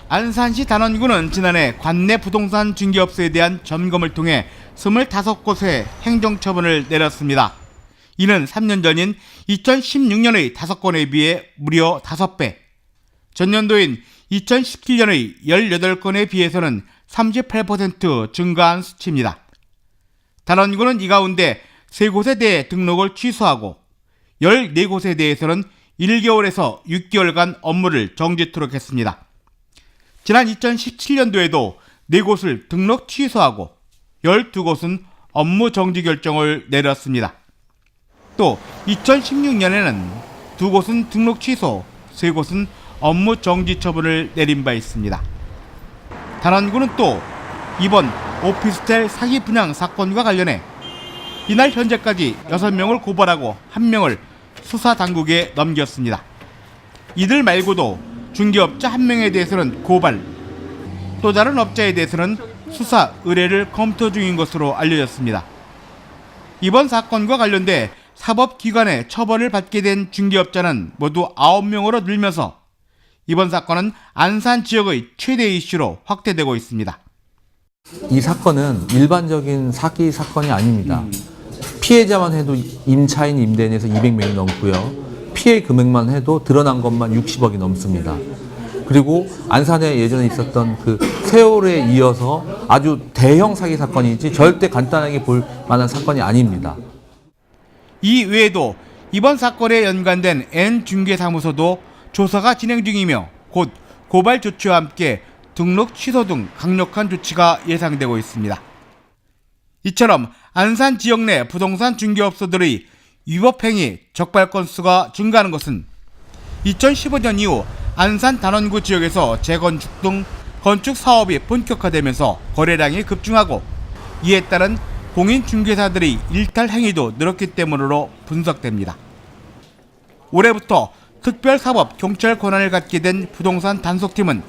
안산시 단원구는 지난해 관내 부동산 중개업소에 대한 점검을 통해 25곳에 행정처분을 내렸습니다. 이는 3년 전인 2016년의 5건에 비해 무려 5배, 전년도인 2017년의 18건에 비해서는 38% 증가한 수치입니다. 단원구는 이 가운데 3곳에 대해 등록을 취소하고 14곳에 대해서는 1개월에서 6개월간 업무를 정지토록 했습니다. 지난 2017년도에도 4곳을 등록 취소하고 12곳은 업무 정지 결정을 내렸습니다. 또 2016년에는 2곳은 등록 취소, 3곳은 업무 정지 처분을 내린 바 있습니다. 단원구는 또 이번 오피스텔 사기 분양 사건과 관련해 이날 현재까지 6명을 고발하고 1명을 수사당국에 넘겼습니다. 이들 말고도 중개업자 1명에 대해서는 고발, 또 다른 업자에 대해서는 수사 의뢰를 검토 중인 것으로 알려졌습니다. 이번 사건과 관련돼 사법기관의 처벌을 받게 된 중개업자는 모두 9명으로 늘면서 이번 사건은 안산 지역의 최대 이슈로 확대되고 있습니다. 이 사건은 일반적인 사기 사건이 아닙니다. 피해자만 해도 임차인 임대인에서 200명이 넘고요. 피해 금액만 해도 드러난 것만 60억이 넘습니다. 그리고 안산에 예전에 있었던 그 세월에 이어서 아주 대형 사기 사건이지 절대 간단하게 볼 만한 사건이 아닙니다. 이 외에도 이번 사건에 연관된 N중개사무소도 조사가 진행 중이며 곧 고발 조치와 함께 등록 취소 등 강력한 조치가 예상되고 있습니다. 이처럼 안산 지역 내 부동산 중개업소들의 위법행위 적발 건수가 증가하는 것은 2015년 이후 안산 단원구 지역에서 재건축 등 건축 사업이 본격화되면서 거래량이 급증하고 이에 따른 공인중개사들의 일탈 행위도 늘었기 때문으로 분석됩니다. 올해부터 특별사법 경찰 권한을 갖게 된 부동산 단속팀은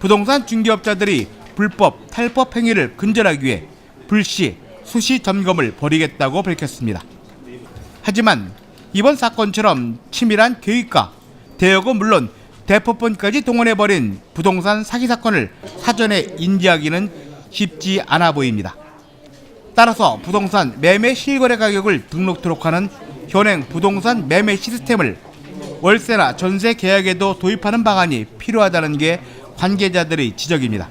부동산 중개업자들이 불법, 탈법 행위를 근절하기 위해 불시, 수시 점검을 벌이겠다고 밝혔습니다. 하지만 이번 사건처럼 치밀한 계획과 대여금 물론 대포폰까지 동원해버린 부동산 사기 사건을 사전에 인지하기는 쉽지 않아 보입니다. 따라서 부동산 매매 실거래 가격을 등록토록 하는 현행 부동산 매매 시스템을 월세나 전세 계약에도 도입하는 방안이 필요하다는 게 관계자들의 지적입니다.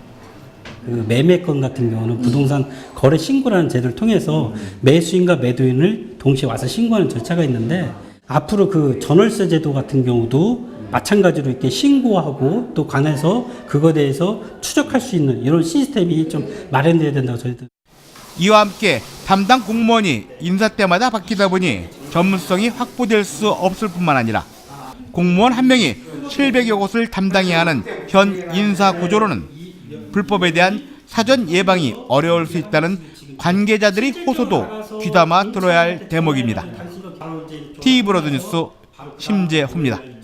그 매매권 같은 경우는 부동산 거래 신고라는 제도를 통해서 매수인과 매도인을 동시에 와서 신고하는 절차가 있는데 앞으로 그 전월세 제도 같은 경우도 마찬가지로 이렇게 신고하고 또 관해서 그거에 대해서 추적할 수 있는 이런 시스템이 좀 마련돼야 된다고 저희들. 이와 함께 담당 공무원이 인사 때마다 바뀌다 보니 전문성이 확보될 수 없을 뿐만 아니라 공무원 한 명이 700여 곳을 담당해야 하는 현 인사 구조로는 불법에 대한 사전 예방이 어려울 수 있다는 관계자들의 호소도 귀담아 들어야 할 대목입니다. TV브로드 뉴스 심재호입니다.